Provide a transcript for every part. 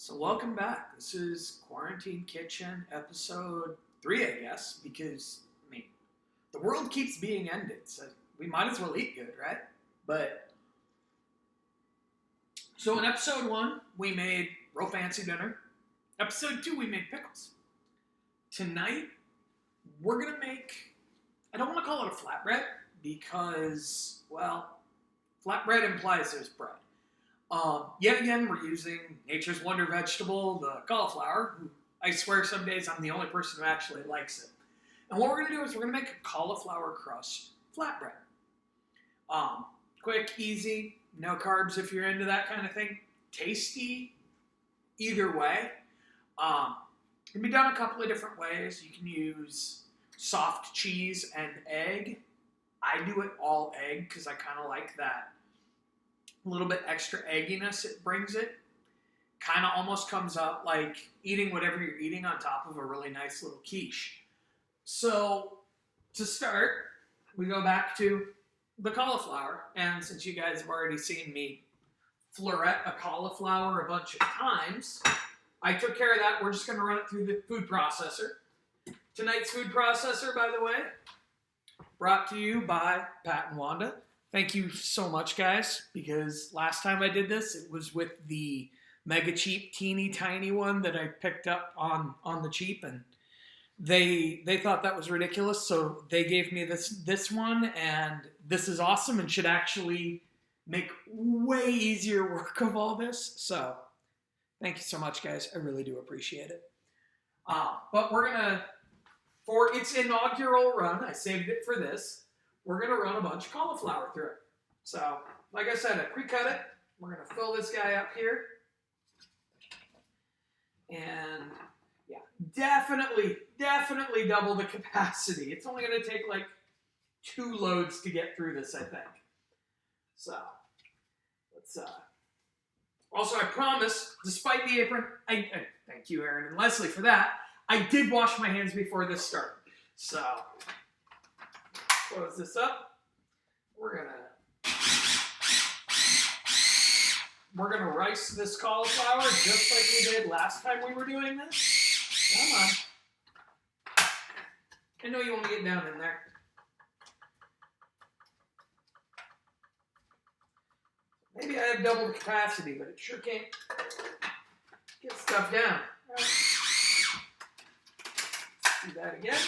So welcome back. This is Quarantine Kitchen episode 3, I guess, because, the world keeps being ended, so we might as well eat good, right? So in episode 1, we made real fancy dinner. Episode 2, we made pickles. Tonight, we're going to make, I don't want to call it a flatbread, because, well, flatbread implies there's bread. Yet again, we're using nature's wonder vegetable, the cauliflower. I swear some days I'm the only person who actually likes it. And what we're going to do is we're going to make a cauliflower crust flatbread. Quick, easy, no carbs if you're into that kind of thing. Tasty, either way. It can be done a couple of different ways. You can use soft cheese and egg. I do it all egg because I kind of like that. A little bit extra egginess it brings it. Kind of almost comes out like eating whatever you're eating on top of a really nice little quiche. So, to start, we go back to the cauliflower. And since you guys have already seen me floret a cauliflower a bunch of times, I took care of that. We're just going to run it through the food processor. Tonight's food processor, by the way, brought to you by Pat and Wanda. Thank you so much, guys, because last time I did this, it was with the mega cheap, teeny tiny one that I picked up on the cheap, and they thought that was ridiculous, so they gave me this one, and this is awesome and should actually make way easier work of all this. So thank you so much, guys. I really do appreciate it. But we're gonna, for its inaugural run, I saved it for this. We're going to run a bunch of cauliflower through it. So, like I said, I pre-cut it. We're going to fill this guy up here. And, yeah, definitely double the capacity. It's only going to take, like, 2 loads to get through this, I think. So, let's, also, I promise, despite the apron, thank you, Aaron and Leslie, for that, I did wash my hands before this started. So, close this up. We're gonna rice this cauliflower just like we did last time we were doing this. Come on. I know you want to get down in there. Maybe I have double the capacity, but it sure can't get stuff down. Right. Do that again.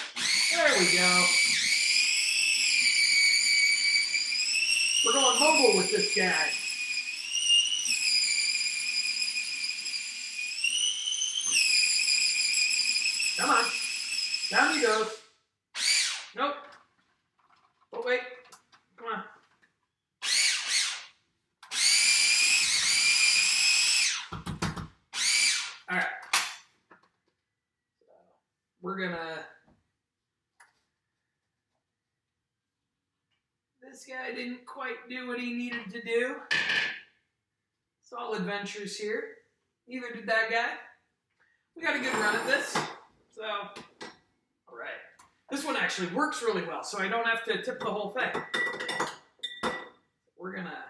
There we go. We're going mobile with this guy. Come on. Down he goes. Nope. Oh, wait. Come on. All right. So we're going to... This guy didn't quite do what he needed to do. Solid ventures here. Neither did that guy. We got a good run at this. So, all right. This one actually works really well, so I don't have to tip the whole thing. We're going to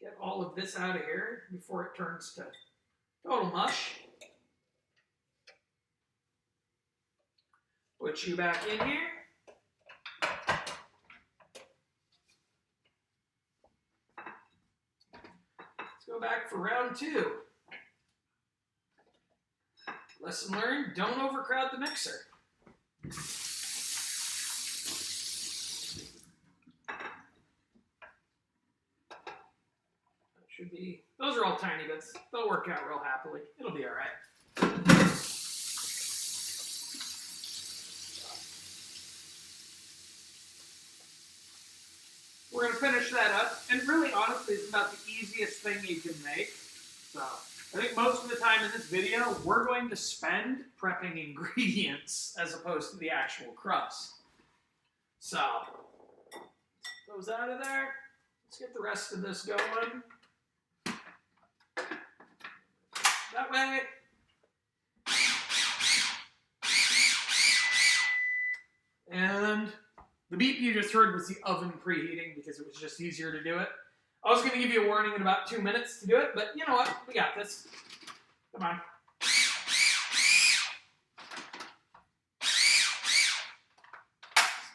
get all of this out of here before it turns to total mush. Put you back in here. Go back for round 2. Lesson learned, don't overcrowd the mixer. That should be, those are all tiny bits. They'll work out real happily. It'll be all right. We're going to finish that up, and really, honestly, it's about the easiest thing you can make. So, I think most of the time in this video, we're going to spend prepping ingredients as opposed to the actual crust. So, those out of there. Let's get the rest of this going. That way. And the beep you just heard was the oven preheating because it was just easier to do it. I was going to give you a warning in about 2 minutes to do it, but you know what? We got this. Come on.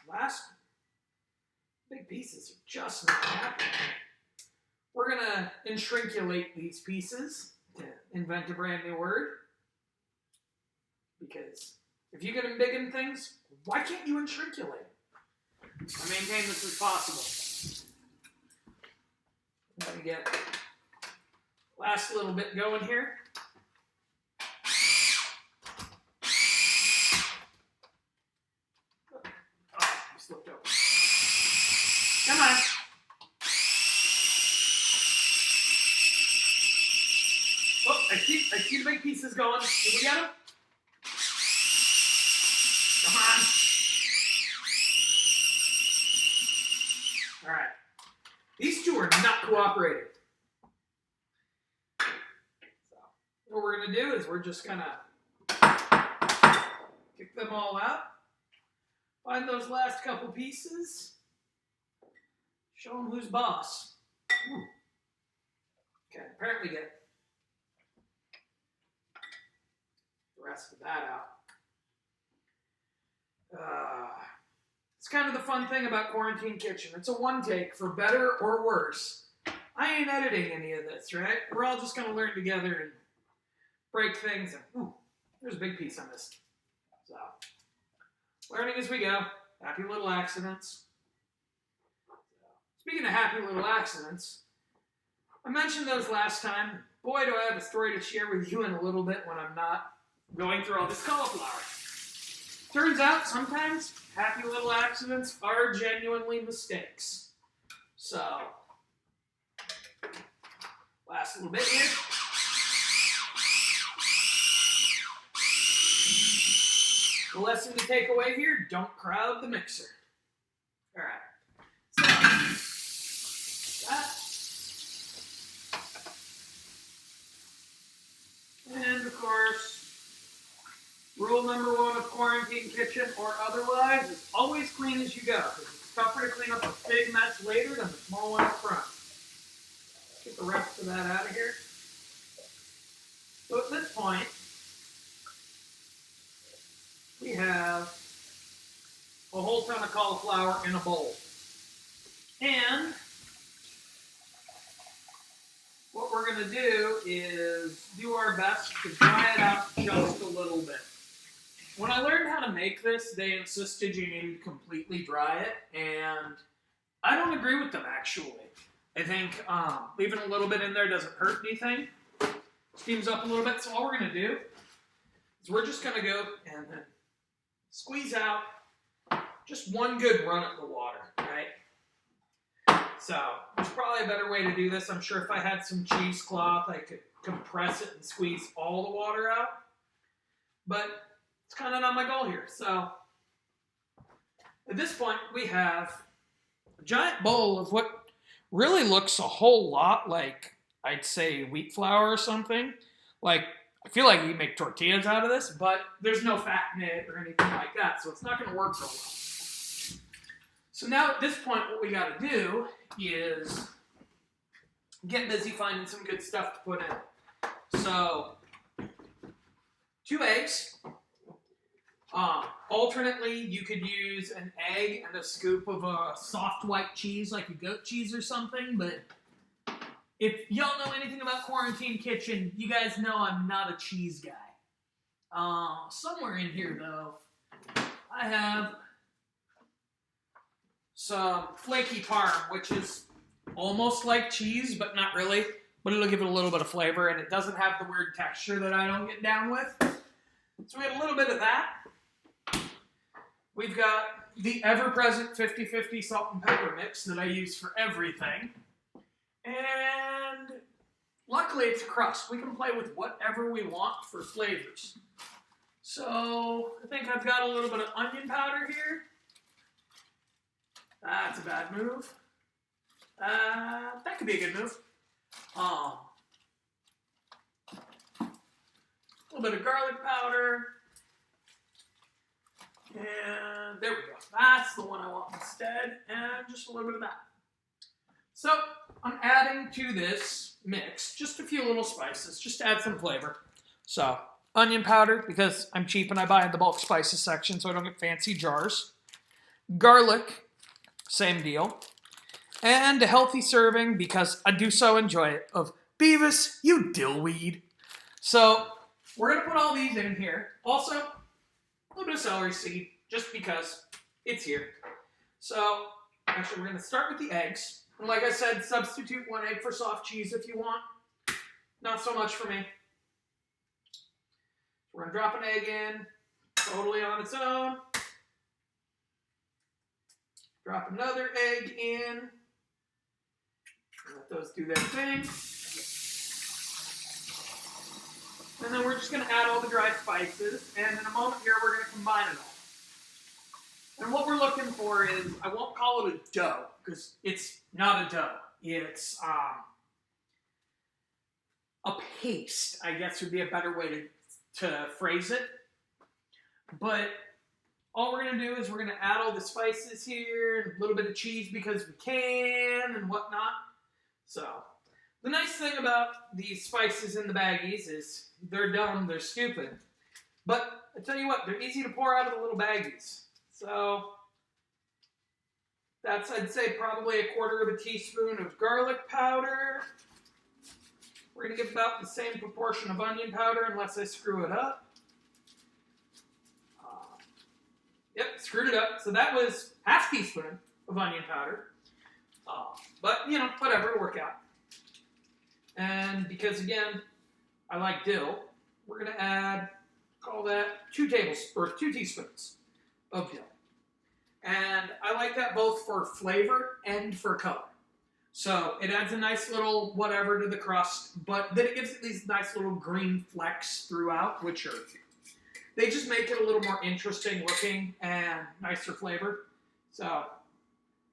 Last big pieces are just not happening. We're going to enshrinkulate these pieces to invent a brand new word. Because if you get them big in things, why can't you enshrinkulate? I maintain this is possible. I'm going to get last little bit going here. Oh, I slipped over. Come on. Oh, I see the big pieces going. Did we get them? Come on. All right. These two are not cooperating. So what we're going to do is we're just going to kick them all out. Find those last couple pieces. Show them who's boss. Ooh. Okay, apparently get the rest of that out. It's kind of the fun thing about Quarantine Kitchen. It's a one take for better or worse. I ain't editing any of this, right? We're all just going to learn together and break things. And, ooh, there's a big piece I missed. So, learning as we go. Happy little accidents. Speaking of happy little accidents, I mentioned those last time. Boy, do I have a story to share with you in a little bit when I'm not going through all this cauliflower. Turns out, sometimes, happy little accidents are genuinely mistakes. So, last little bit here. The lesson to take away here, don't crowd the mixer. All right. So, that. And, of course, rule number one of Quarantine Kitchen or otherwise is always clean as you go. Because it's tougher to clean up a big mess later than the small one up front. Get the rest of that out of here. So at this point, we have a whole ton of cauliflower in a bowl. And what we're going to do is do our best to dry it out just a little bit. When I learned how to make this, they insisted you needed to completely dry it, and I don't agree with them, actually. I think leaving a little bit in there doesn't hurt anything. Steams up a little bit, so all we're going to do is we're just going to go and then squeeze out just one good run at the water, right? So there's probably a better way to do this. I'm sure if I had some cheesecloth, I could compress it and squeeze all the water out. But it's kind of not my goal here. So at this point, we have a giant bowl of what really looks a whole lot like, I'd say, wheat flour or something. Like, I feel like you can make tortillas out of this, but there's no fat in it or anything like that, so it's not going to work real well. So now at this point, what we got to do is get busy finding some good stuff to put in. So, 2 eggs. Alternately, you could use an egg and a scoop of a soft white cheese, like a goat cheese or something, but if y'all know anything about Quarantine Kitchen, you guys know I'm not a cheese guy. Somewhere in here, though, I have some flaky parm, which is almost like cheese, but not really. But it'll give it a little bit of flavor, and it doesn't have the weird texture that I don't get down with. So we have a little bit of that. We've got the ever-present 50-50 salt and pepper mix that I use for everything. And luckily it's a crust. We can play with whatever we want for flavors. So I think I've got a little bit of onion powder here. That's a bad move. That could be a good move. A little bit of garlic powder. And there we go. That's the one I want instead. And just a little bit of that. So I'm adding to this mix just a few little spices, just to add some flavor. So, onion powder, because I'm cheap and I buy in the bulk spices section so I don't get fancy jars. Garlic, same deal. And a healthy serving, because I do so enjoy it, of Beavis, you dillweed. So, we're going to put all these in here. Also, a little bit of celery seed, just because it's here. So, actually, we're going to start with the eggs. And like I said, substitute 1 egg for soft cheese if you want. Not so much for me. We're going to drop an egg in, totally on its own. Drop another egg in. Let those do their thing. And then we're just going to add all the dry spices. And in a moment here, we're going to combine it all. And what we're looking for is, I won't call it a dough, because it's not a dough. It's a paste, I guess would be a better way to phrase it. But all we're going to do is we're going to add all the spices here, and a little bit of cheese because we can, and whatnot. So, the nice thing about these spices in the baggies is they're dumb, they're stupid. But I tell you what, they're easy to pour out of the little baggies. So, that's, I'd say, probably 1/4 teaspoon of garlic powder. We're going to give about the same proportion of onion powder, unless I screw it up. Yep, screwed it up. So that was 1/2 teaspoon of onion powder. But, you know, whatever, it'll work out. And because, again, I like dill, we're going to add, call that 2 teaspoons of dill. And I like that both for flavor and for color. So it adds a nice little whatever to the crust, but then it gives it these nice little green flecks throughout, which are, they just make it a little more interesting looking and nicer flavor. So,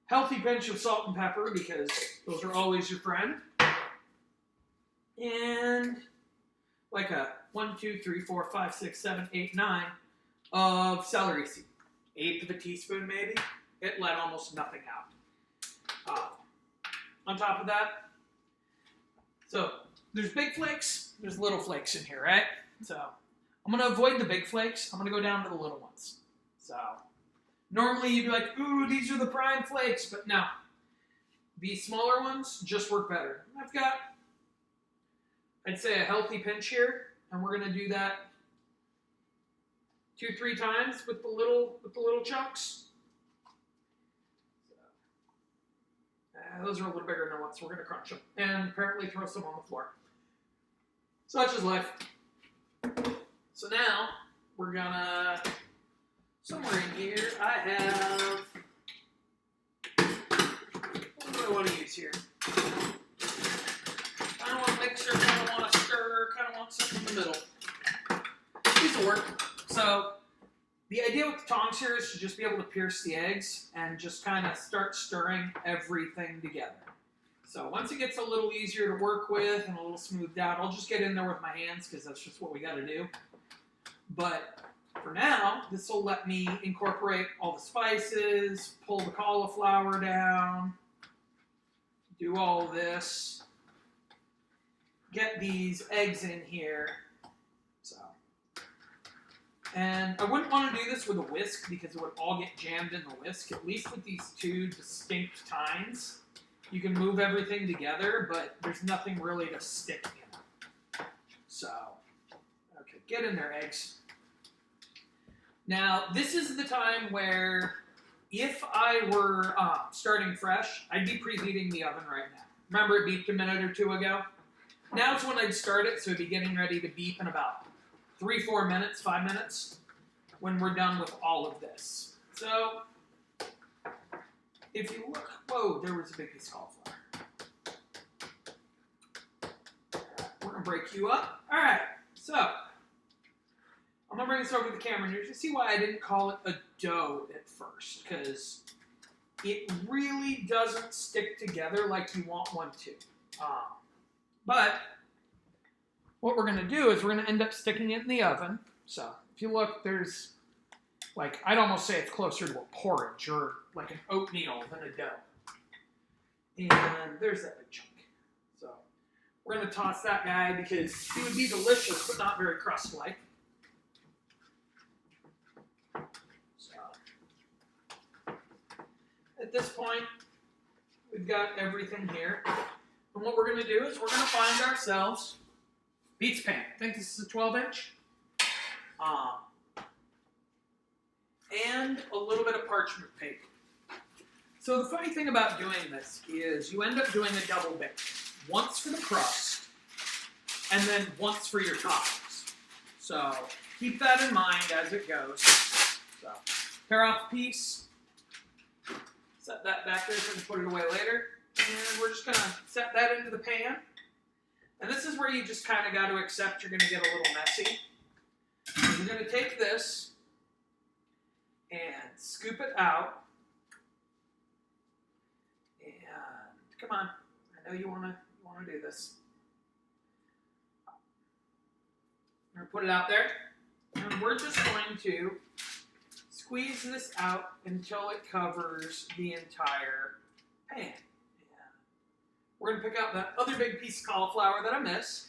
healthy pinch of salt and pepper, because those are always your friend. And like a 1, 2, 3, 4, 5, 6, 7, 8, 9 of celery seed. 1/8 teaspoon maybe. It let almost nothing out. On top of that, so there's big flakes, there's little flakes in here, right? So I'm going to avoid the big flakes. I'm going to go down to the little ones. So normally you'd be like, ooh, these are the prime flakes, but no. These smaller ones just work better. I've got, I'd say, a healthy pinch here, and we're going to do that 2-3 times with the little chunks. Those are a little bigger than ones, so we're going to crunch them. And apparently throw some on the floor. Such is life. So now, we're going to, somewhere in here, I have, what do I want to use here? Kind of want a mixer, kind of want a stirrer, kind of want something in the middle. These will work. So, the idea with the tongs here is to just be able to pierce the eggs and just kind of start stirring everything together. So once it gets a little easier to work with and a little smoothed out, I'll just get in there with my hands because that's just what we got to do. But for now, this will let me incorporate all the spices, pull the cauliflower down, do all of this, get these eggs in here. And I wouldn't want to do this with a whisk because it would all get jammed in the whisk. At least with these 2 distinct tines, you can move everything together, but there's nothing really to stick in. So, okay, get in there, eggs. Now, this is the time where, if I were starting fresh, I'd be preheating the oven right now. Remember it beeped a minute or 2 ago? Now's when I'd start it, so it'd be getting ready to beep in about 3-4 minutes, 5 minutes, when we're done with all of this. So, if you look, whoa, there was a big piece of cauliflower. We're going to break you up. All right, so, I'm going to bring this over to the camera here to see why I didn't call it a dough at first, because it really doesn't stick together like you want one to. But what we're going to do is we're going to end up sticking it in the oven. So if you look, there's, like, I'd almost say it's closer to a porridge or like an oatmeal than a dough. And there's that big chunk. So We're going to toss that guy because he would be delicious, but not very crust-like. So, at this point, we've got everything here. And what we're going to do is we're going to find ourselves pizza pan. I think this is a 12-inch. And a little bit of parchment paper. So the funny thing about doing this is you end up doing a double bake. Once for the crust, and then once for your toppings. So keep that in mind as it goes. So tear off a piece, set that back there so we can put it away later. And we're just going to set that into the pan. And this is where you just kind of got to accept you're going to get a little messy. So you're going to take this and scoop it out. And come on, I know you want to do this. I'm going to put it out there. And we're just going to squeeze this out until it covers the entire pan. We're going to pick out that other big piece of cauliflower that I missed.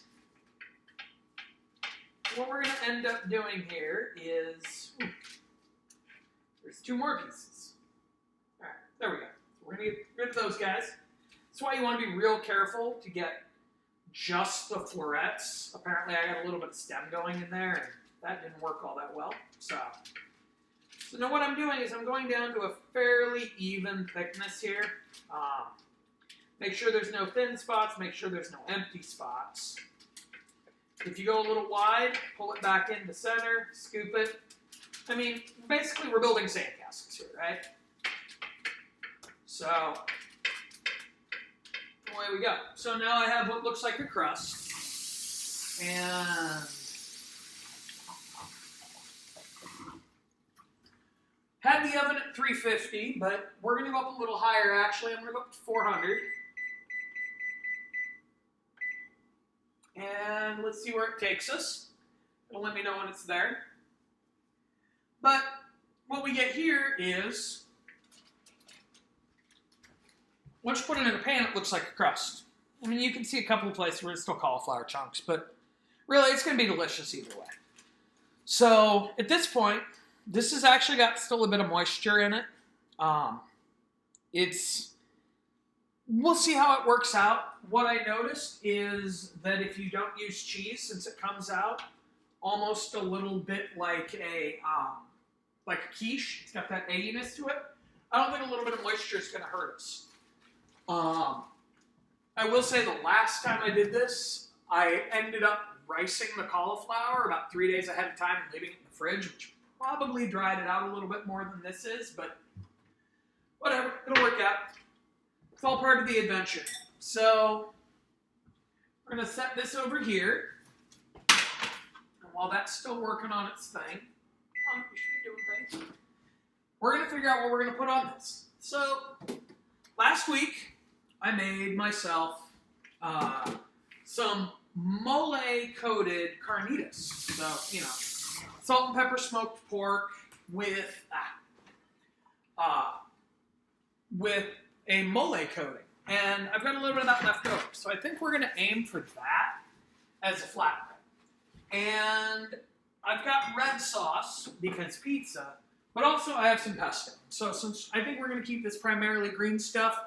What we're going to end up doing here is, there's 2 more pieces. All right, there we go. So we're going to get rid of those guys. That's why you want to be real careful to get just the florets. Apparently I got a little bit of stem going in there, and that didn't work all that well. So now what I'm doing is I'm going down to a fairly even thickness here. Make sure there's no thin spots. Make sure there's no empty spots. If you go a little wide, pull it back into center, scoop it. I mean, basically we're building sandcastles here, right? So, away we go. So now I have what looks like a crust. And had the oven at 350, but we're going to go up a little higher actually. I'm going to go up to 400. And let's see where it takes us. It'll let me know when it's there. But what we get here is, once you put it in a pan, it looks like a crust. I mean, you can see a couple of places where it's still cauliflower chunks, but really it's going to be delicious either way. So at this point, this has actually got still a bit of moisture in it. We'll see how it works out. What I noticed is that if you don't use cheese, since it comes out almost a little bit like a quiche, it's got that egginess to it, I don't think a little bit of moisture is going to hurt us. I will say the last time I did this, I ended up ricing the cauliflower about 3 days ahead of time and leaving it in the fridge, which probably dried it out a little bit more than this is, but whatever, it'll work out. It's all part of the adventure. So, we're going to set this over here. And while that's still working on its thing, come on, we should be doing things. We're going to figure out what we're going to put on this. So, last week, I made myself some mole-coated carnitas. So, you know, salt and pepper smoked pork with a mole coating. And I've got a little bit of that left over. So I think we're going to aim for that as a flatbread. And I've got red sauce because pizza, but also I have some pesto. So since I think we're going to keep this primarily green stuff,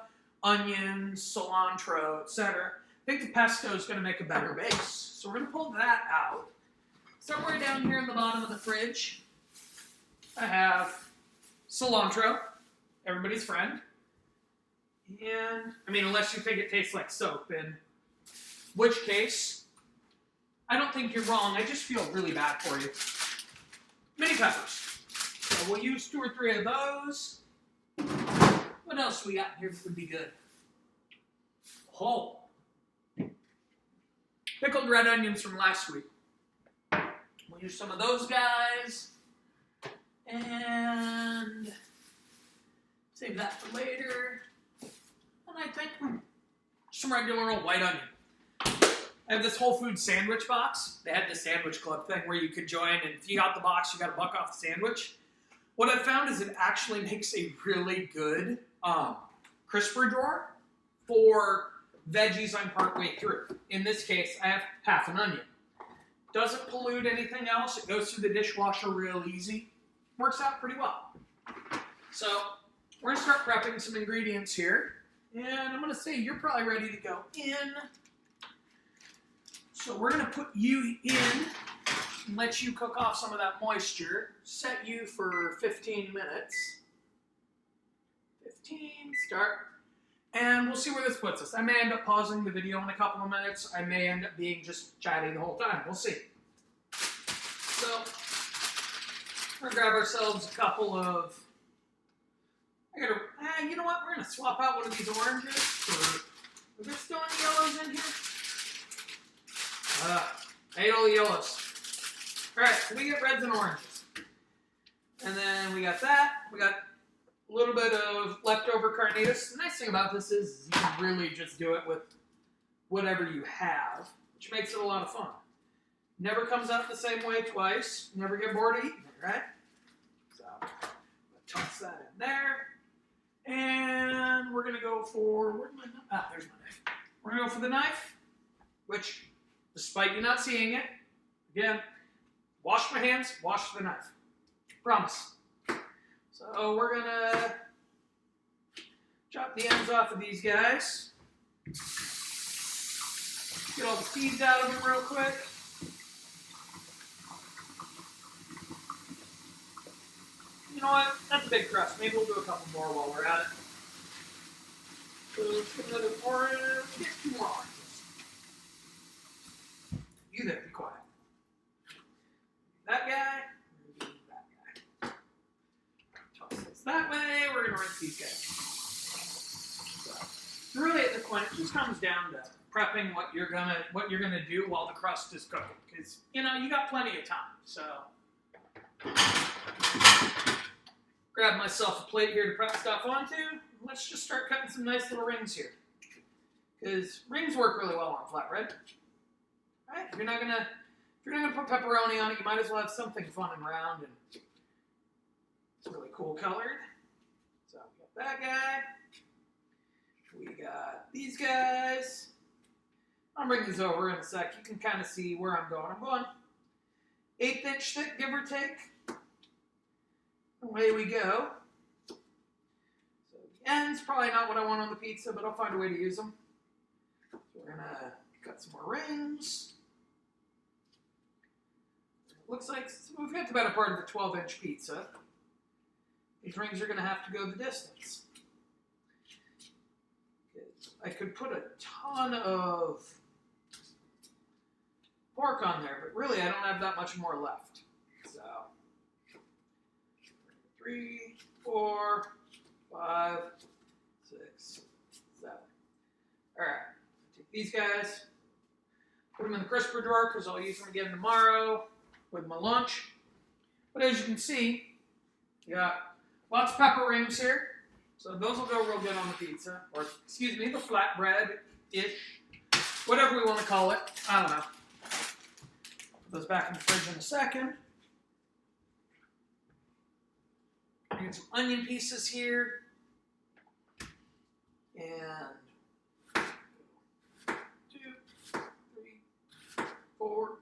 onions, cilantro, etc., I think the pesto is going to make a better base. So we're going to pull that out. Somewhere down here in the bottom of the fridge, I have cilantro, everybody's friend. And, I mean, unless you think it tastes like soap, in which case, I don't think you're wrong. I just feel really bad for you. Mini peppers. So we'll use 2 or 3 of those. What else we got here that would be good? Oh. Pickled red onions from last week. We'll use some of those guys. And save that for later. And I think some regular old white onion. I have this Whole Foods sandwich box. They had the sandwich club thing where you could join, and if you got the box, you got $1 off the sandwich. What I found is it actually makes a really good crisper drawer for veggies I'm partway through. In this case, I have half an onion. Doesn't pollute anything else. It goes through the dishwasher real easy. Works out pretty well. So we're going to start prepping some ingredients here. And I'm going to say you're probably ready to go in. So we're going to put you in and let you cook off some of that moisture. Set you for 15 minutes. 15, start. And we'll see where this puts us. I may end up pausing the video in a couple of minutes. I may end up being just chatting the whole time. We'll see. So, we're going to grab ourselves a couple of... you know what? We're going to swap out one of these oranges for... Are there still any yellows in here? I ate all the yellows. Alright, so we get reds and oranges. And then we got that. We got a little bit of leftover carnitas. The nice thing about this is you can really just do it with whatever you have, which makes it a lot of fun. Never comes out the same way twice. Never get bored of eating it, right? So, toss that in there. And we're going to go for, where's my knife? Ah, there's my knife. We're going to go for the knife, which, despite you not seeing it, again, wash my hands, wash the knife. Promise. So we're going to chop the ends off of these guys. Get all the seeds out of them real quick. You know what? That's a big crust. Maybe we'll do a couple more while we're at it. So let's get another orange. Get 2 more oranges. You there, be quiet. That guy. That way, we're going to rinse these guys. So, really, at this point, it just comes down to prepping what you're gonna do while the crust is cooking, because you know you got plenty of time. So, grab myself a plate here to prep stuff onto. Let's just start cutting some nice little rings here, because rings work really well on flatbread. All right, if you're not gonna put pepperoni on it, you might as well have something fun and round and really cool colored. So we got that guy. We got these guys. I'll bring these over in a sec. You can kind of see where I'm going. I'm going 1/8 inch thick, give or take. Away we go. So the end's probably not what I want on the pizza, but I'll find a way to use them. So we're gonna cut some more rings. It looks like we've got the better part of the 12-inch pizza. These rings are going to have to go the distance. I could put a ton of pork on there, but really I don't have that much more left. So, 3, 4, 5, 6, 7. All right, take these guys, put them in the crisper drawer because I'll use them again tomorrow with my lunch. But as you can see, you got lots of pepper rings here, so those will go real good on the pizza, or excuse me, the flatbread-ish, whatever we want to call it. I don't know. Put those back in the fridge in a second. Get some onion pieces here, and 2, 3, 4.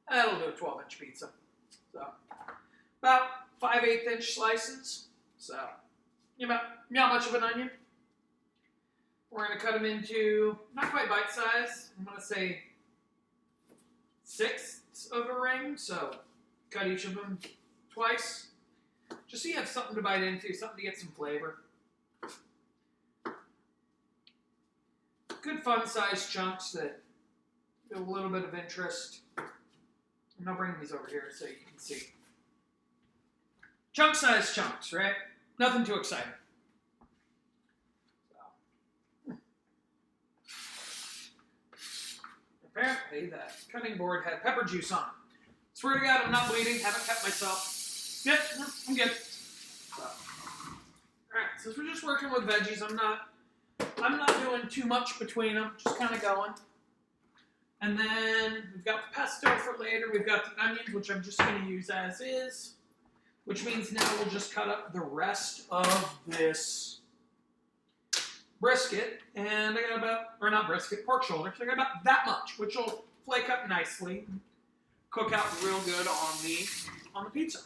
That'll do a 12-inch pizza. So about 5/8 inch slices, so not much of an onion. We're going to cut them into not quite bite size. I'm going to say 1/6 of a ring, so cut each of them twice, just so you have something to bite into, something to get some flavor. Good fun sized chunks that give a little bit of interest. And I'll bring these over here so you can see. Chunk-sized chunks, right? Nothing too exciting. So. Apparently, that cutting board had pepper juice on it. Swear to God, I'm not bleeding. Haven't cut myself. Yep, I'm good. So. Alright, since we're just working with veggies, I'm not doing too much between them. Just kind of going. And then we've got the pesto for later. We've got the onions, which I'm just going to use as is. Which means now we'll just cut up the rest of this brisket, and I got about, or not brisket, pork shoulder, so I got about that much, which will flake up nicely, cook out real good on the pizza.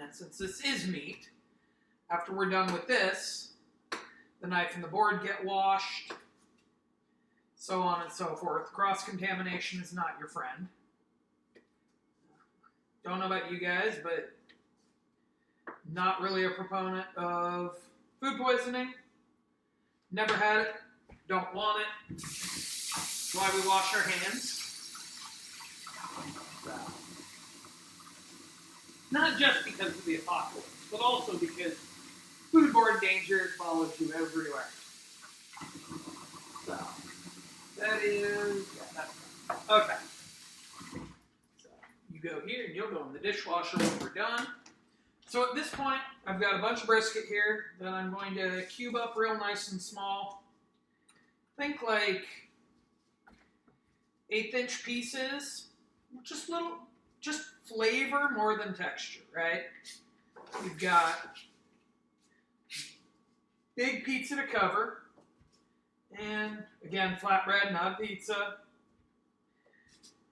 And since this is meat, after we're done with this, the knife and the board get washed, so on and so forth. Cross-contamination is not your friend. Don't know about you guys, but not really a proponent of food poisoning. Never had it. Don't want it. That's why we wash our hands. So, not just because of the apocalypse, but also because foodborne danger follows you everywhere. So, that is, yeah, that's fine. Okay. So, you go here and you'll go in the dishwasher when we're done. So at this point, I've got a bunch of brisket here that I'm going to cube up real nice and small. Think like 1/8" pieces. Just flavor more than texture, right? We've got big pizza to cover. And again, flatbread, not pizza.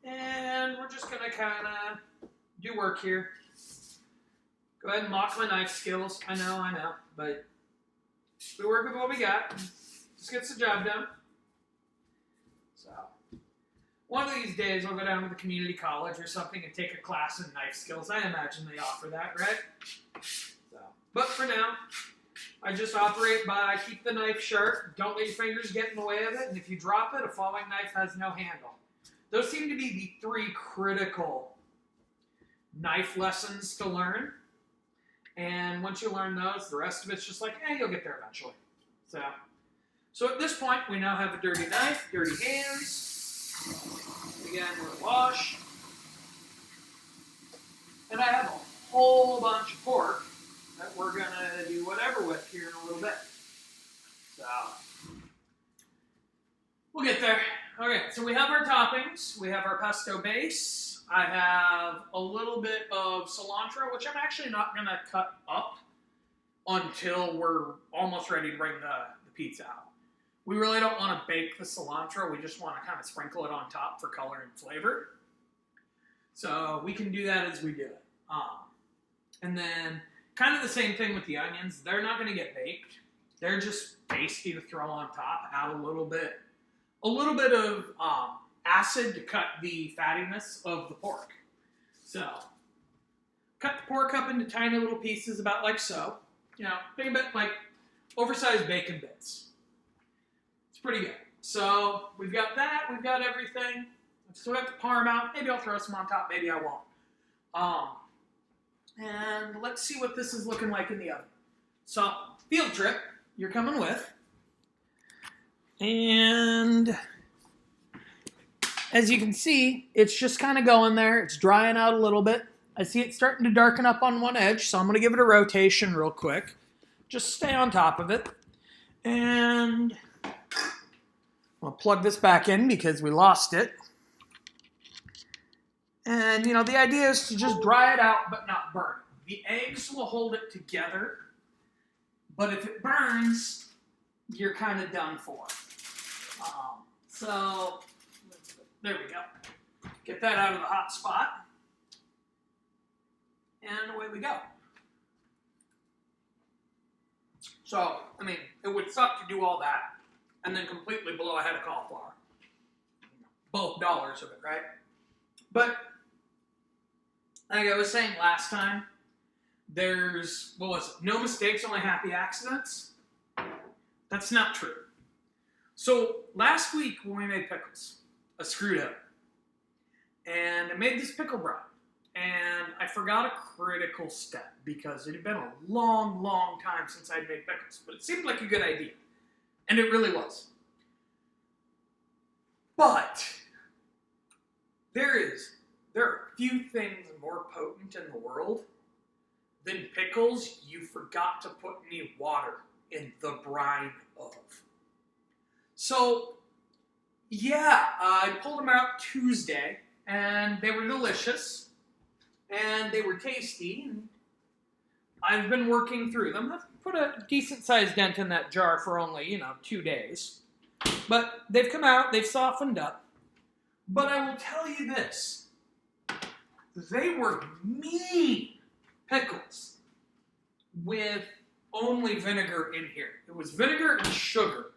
And we're just going to kind of do work here. Go ahead and mock my knife skills. I know. But we work with what we got. Just gets the job done. So, one of these days I'll go down to the community college or something and take a class in knife skills. I imagine they offer that, right? So, but for now, I just operate by keep the knife sharp. Don't let your fingers get in the way of it. And if you drop it, a falling knife has no handle. Those seem to be the 3 critical knife lessons to learn. And once you learn those, the rest of it's just like, you'll get there eventually. So at this point, we now have a dirty knife, dirty hands. Again, we're wash. And I have a whole bunch of pork that we're going to do whatever with here in a little bit. So, we'll get there. Okay, so we have our toppings. We have our pesto base. I have a little bit of cilantro, which I'm actually not going to cut up until we're almost ready to bring the pizza out. We really don't want to bake the cilantro. We just want to kind of sprinkle it on top for color and flavor. So we can do that as we do it. And then kind of the same thing with the onions. They're not going to get baked. They're just tasty to throw on top. Add a little bit of acid to cut the fattiness of the pork. So, cut the pork up into tiny little pieces about like so. Think of it like oversized bacon bits. It's pretty good. So, we've got that. We've got everything. I've still got the parm out. Maybe I'll throw some on top. Maybe I won't. And let's see what this is looking like in the oven. So, field trip, you're coming with. And as you can see, it's just kind of going there. It's drying out a little bit. I see it starting to darken up on one edge, so I'm going to give it a rotation real quick. Just stay on top of it. And I'll plug this back in because we lost it. And, the idea is to just dry it out but not burn it. The eggs will hold it together, but if it burns, you're kind of done for. So, there we go. Get that out of the hot spot. And away we go. So, it would suck to do all that and then completely blow a head of cauliflower. Both dollars of it, right? But, like I was saying last time, there's, no mistakes, only happy accidents. That's not true. So, last week when we made pickles, I screwed up. And I made this pickle brine. And I forgot a critical step because it had been a long, long time since I'd made pickles. But it seemed like a good idea. And it really was. But there are few things more potent in the world than pickles you forgot to put any water in the brine of. So, yeah, I pulled them out Tuesday, and they were delicious, and they were tasty, and I've been working through them. I've put a decent-sized dent in that jar for only, 2 days. But they've come out, they've softened up. But I will tell you this. They were mean pickles with only vinegar in here. It was vinegar and sugar.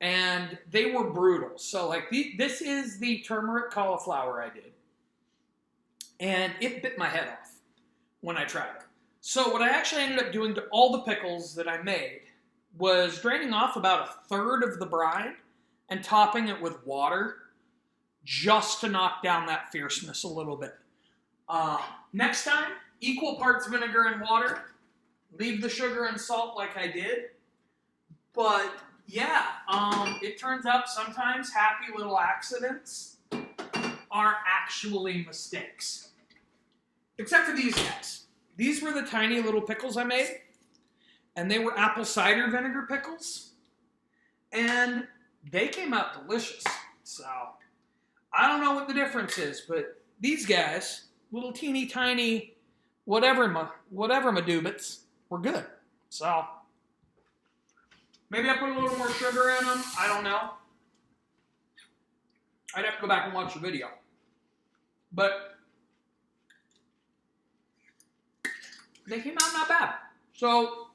And they were brutal. So, like, this is the turmeric cauliflower I did. And it bit my head off when I tried it. So what I actually ended up doing to all the pickles that I made was draining off about 1/3 of the brine and topping it with water just to knock down that fierceness a little bit. Next time, equal parts vinegar and water. Leave the sugar and salt like I did. But yeah, it turns out sometimes happy little accidents are actually mistakes. Except for these guys. These were the tiny little pickles I made. And they were apple cider vinegar pickles. And they came out delicious. So, I don't know what the difference is, but these guys, little teeny tiny whatever madoobits, were good. So, maybe I put a little more sugar in them. I don't know. I'd have to go back and watch the video. But they came out not bad. So,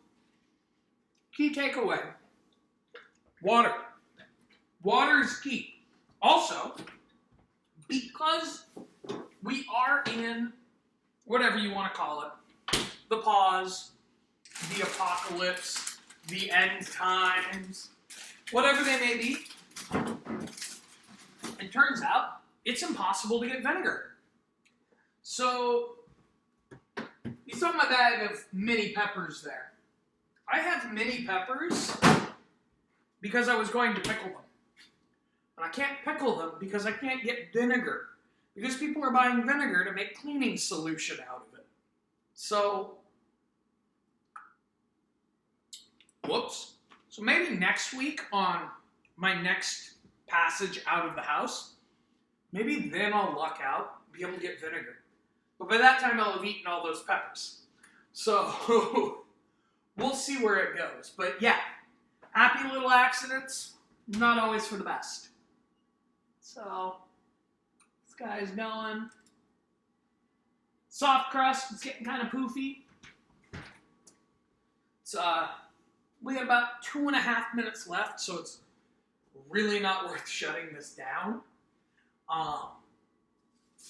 key takeaway. Water. Water is key. Also, because we are in, whatever you want to call it, the pause, the apocalypse, the end times, whatever they may be, it turns out it's impossible to get vinegar. So, you saw my bag of mini peppers there. I have mini peppers because I was going to pickle them. And I can't pickle them because I can't get vinegar. Because people are buying vinegar to make cleaning solution out of it. So, whoops. So maybe next week on my next passage out of the house, maybe then I'll luck out, be able to get vinegar. But by that time, I'll have eaten all those peppers. So, we'll see where it goes. But yeah, happy little accidents, not always for the best. So, this guy's going. Soft crust, it's getting kind of poofy. It's, we got about 2.5 minutes left, so it's really not worth shutting this down.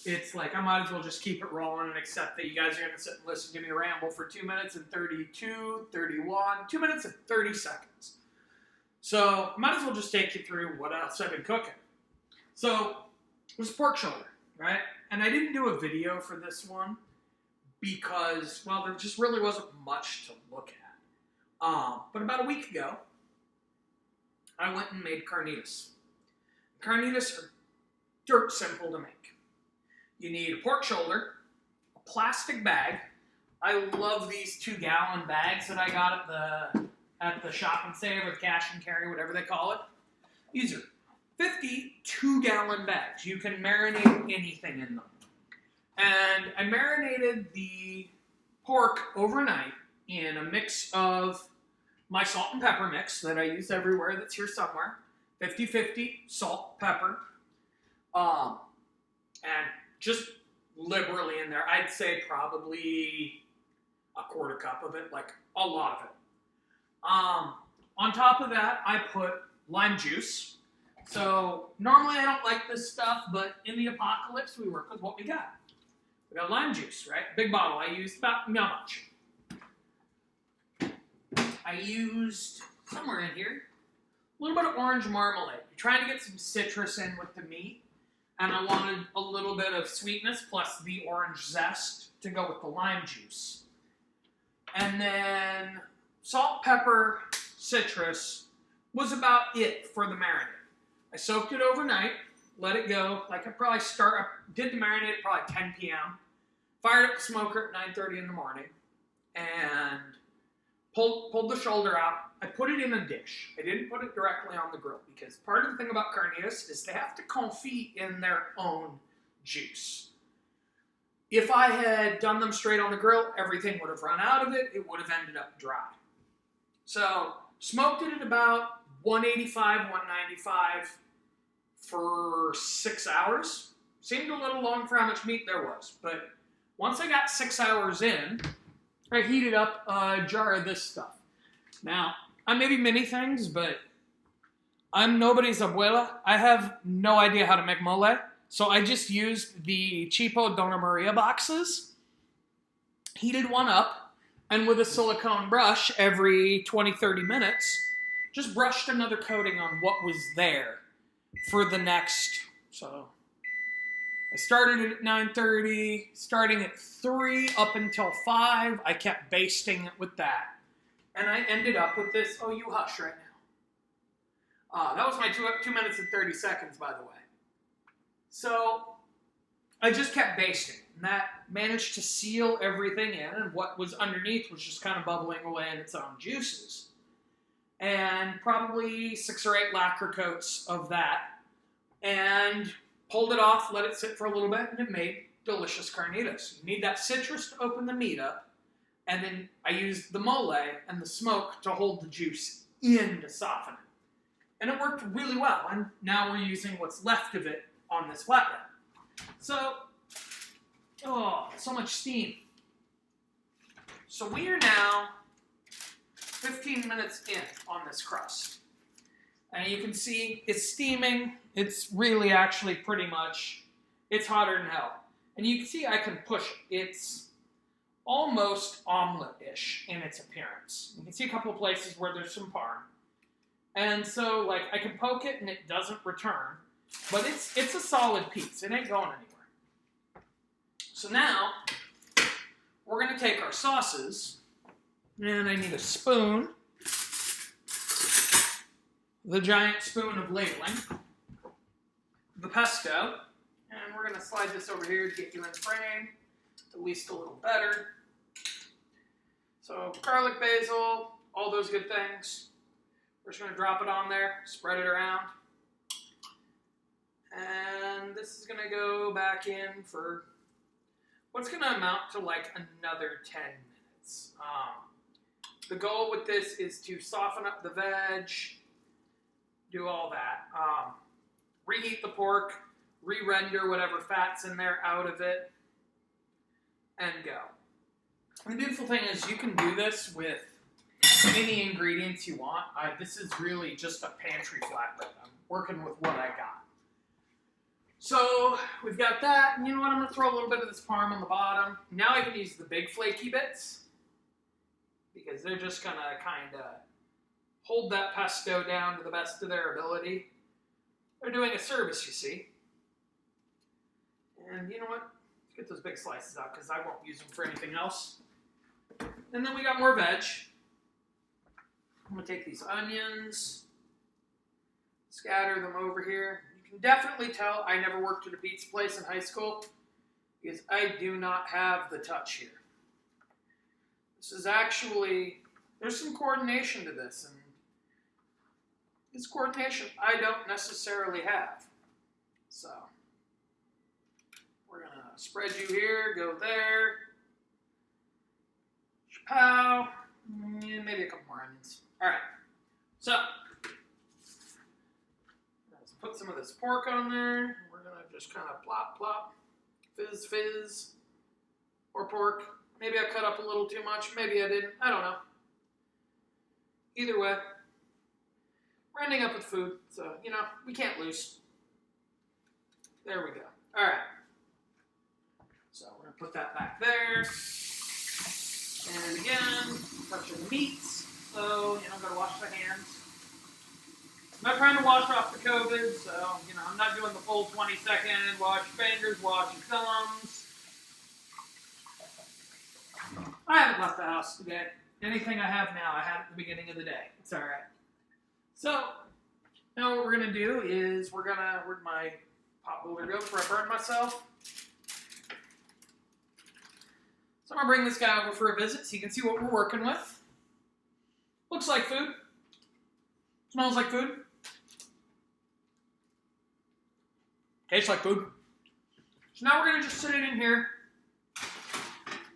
It's like, I might as well just keep it rolling and accept that you guys are going to sit and listen to me ramble for 2 minutes and 32, 31, 2 minutes and 30 seconds. So, I might as well just take you through what else I've been cooking. So, it was pork shoulder, right? And I didn't do a video for this one because, well, there just really wasn't much to look at. But about a week ago, I went and made carnitas. Carnitas are dirt simple to make. You need a pork shoulder, a plastic bag. I love these 2-gallon bags that I got at the shop and save or the cash and carry, whatever they call it. These are 52-gallon bags. You can marinate anything in them. And I marinated the pork overnight in a mix of my salt and pepper mix that I use everywhere that's here somewhere. 50-50 salt, pepper. And just liberally in there. I'd say probably a 1/4 cup of it, like a lot of it. On top of that, I put lime juice. So normally I don't like this stuff, but in the apocalypse, we work with what we got. We got lime juice, right? Big bottle. I used about how much? I used, somewhere in here, a little bit of orange marmalade. You're trying to get some citrus in with the meat. And I wanted a little bit of sweetness plus the orange zest to go with the lime juice. And then salt, pepper, citrus was about it for the marinade. I soaked it overnight, let it go. Like I did the marinade at probably 10 p.m. Fired up the smoker at 9:30 in the morning. And pulled the shoulder out. I put it in a dish. I didn't put it directly on the grill because part of the thing about carnitas is they have to confit in their own juice. If I had done them straight on the grill, everything would have run out of it. It would have ended up dry. So, smoked it at about 185, 195 for 6 hours. Seemed a little long for how much meat there was. But once I got 6 hours in, I heated up a jar of this stuff. Now, I may be many things, but I'm nobody's abuela. I have no idea how to make mole. So I just used the cheapo Dona Maria boxes, heated one up, and with a silicone brush every 20, 30 minutes, just brushed another coating on what was there for the next, so I started it at 9:30, starting at 3 up until 5, I kept basting it with that. And I ended up with this, oh, you hush right now. That was my 2 minutes and 30 seconds, by the way. So, I just kept basting, and that managed to seal everything in, and what was underneath was just kind of bubbling away in its own juices. And probably 6 or 8 lacquer coats of that, and pulled it off, let it sit for a little bit, and it made delicious carnitas. You need that citrus to open the meat up, and then I used the mole and the smoke to hold the juice in to soften it. And it worked really well, and now we're using what's left of it on this flatbread. So, oh, so much steam. So we are now 15 minutes in on this crust. And you can see it's steaming. It's really actually pretty much, it's hotter than hell. And you can see I can push it. It's almost omelet-ish in its appearance. You can see a couple of places where there's some parm. And so, like, I can poke it and it doesn't return. But it's a solid piece. It ain't going anywhere. So now, we're going to take our sauces, and I need a spoon, the giant spoon of ladling, the pesto, and we're going to slide this over here to get you in frame, at least a little better. So garlic, basil, all those good things. We're just going to drop it on there, spread it around. And this is going to go back in for what's going to amount to like another 10 minutes. The goal with this is to soften up the veg, do all that. Reheat the pork, re-render whatever fat's in there out of it, and go. And the beautiful thing is you can do this with any ingredients you want. This is really just a pantry flatbread. I'm working with what I got. So we've got that, and you know what, I'm going to throw a little bit of this parm on the bottom. Now I can use the big flaky bits, because they're just going to kind of hold that pesto down to the best of their ability. They're doing a service, you see. And you know what, let's get those big slices out, because I won't use them for anything else. And then we got more veg. I'm going to take these onions, scatter them over here. You can definitely tell I never worked at a pizza place in high school because I do not have the touch here. This is actually, there's some coordination to this, and this coordination I don't necessarily have. So, we're going to spread you here, go there, chapow, and maybe a couple more onions. All right, so let's put some of this pork on there. We're going to just kind of plop, plop, fizz, fizz, or pork. Maybe I cut up a little too much. Maybe I didn't. I don't know. Either way, we're ending up with food, so, you know, we can't lose. There we go. All right. So we're going to put that back there. And again, touching the meats. So, you know, got to wash the hands. I'm not trying to wash off the COVID, so, you know, I'm not doing the full 20-second wash your fingers, wash your thumbs. I haven't left the house today. Anything I have now, I had at the beginning of the day. It's all right. So, now what we're going to do is where'd my pot builder go before I burn myself? So I'm going to bring this guy over for a visit so you can see what we're working with. Looks like food. Smells like food. Tastes like food. So now we're going to just sit it in here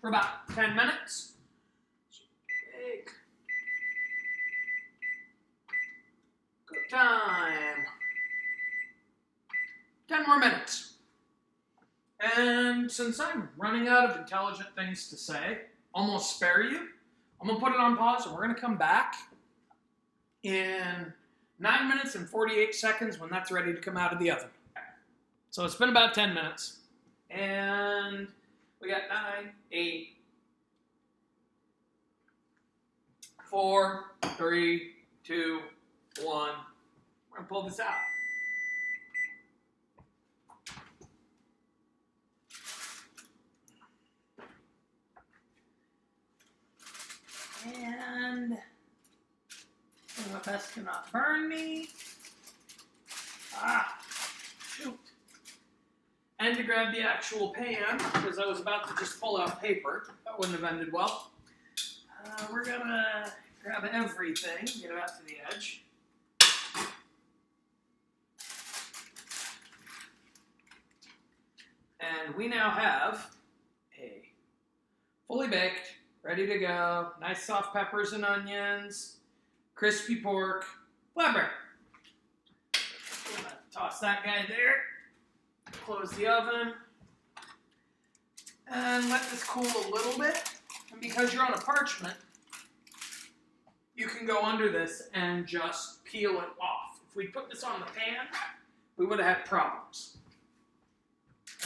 for about 10 minutes. Bake. Cook time. 10 more minutes. And since I'm running out of intelligent things to say, almost spare you, I'm going to put it on pause and we're going to come back in 9 minutes and 48 seconds when that's ready to come out of the oven. So it's been about 10 minutes. And we got 9, 8, 4, 3, 2, 1. We're going to pull this out. And do my best to not burn me. Shoot. And to grab the actual pan, because I was about to just pull out paper. That wouldn't have ended well. We're gonna grab everything, get it out to the edge. And we now have a fully baked, ready to go, nice soft peppers and onions, crispy pork, flatbread. I'm gonna toss that guy there. Close the oven. And let this cool a little bit. And because you're on a parchment, you can go under this and just peel it off. If we put this on the pan, we would have had problems.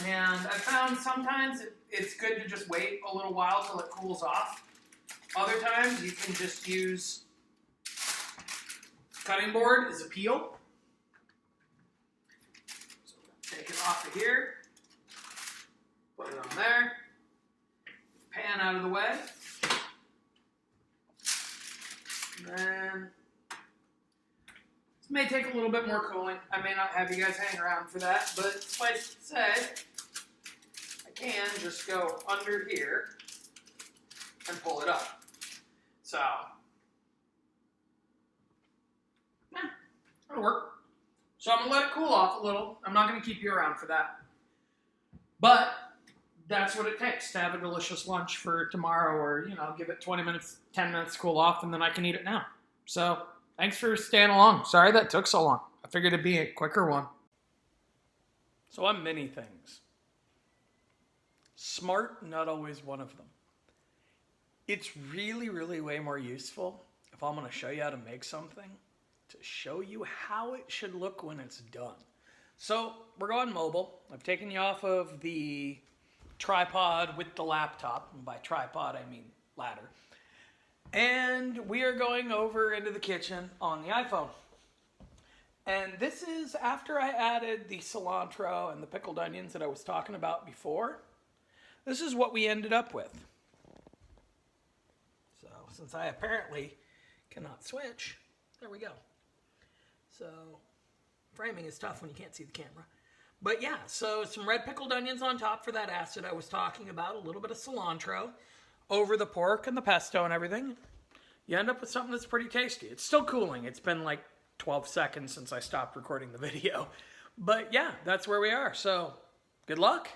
And I found sometimes it's good to just wait a little while till it cools off. Other times you can just use cutting board as a peel. So take it off of here, put it on there, pan out of the way, and then this may take a little bit more cooling. I may not have you guys hang around for that, but suffice to say, I can just go under here and pull it up. So, yeah, that'll work. So I'm going to let it cool off a little. I'm not going to keep you around for that. But that's what it takes to have a delicious lunch for tomorrow, or, give it 20 minutes, 10 minutes to cool off, and then I can eat it now. So, thanks for staying along. Sorry that took so long. I figured it'd be a quicker one. So I'm many things. Smart, not always one of them. It's really, really way more useful if I'm going to show you how to make something, to show you how it should look when it's done. So we're going mobile. I've taken you off of the tripod with the laptop. And by tripod, I mean ladder. And we are going over into the kitchen on the iPhone. And this is after I added the cilantro and the pickled onions that I was talking about before. This is what we ended up with. So since I apparently cannot switch, there we go. So framing is tough when you can't see the camera. But yeah, so some red pickled onions on top for that acid I was talking about, a little bit of cilantro over the pork and the pesto and everything. You end up with something that's pretty tasty. It's still cooling. It's been like 12 seconds since I stopped recording the video. But yeah, that's where we are. So good luck.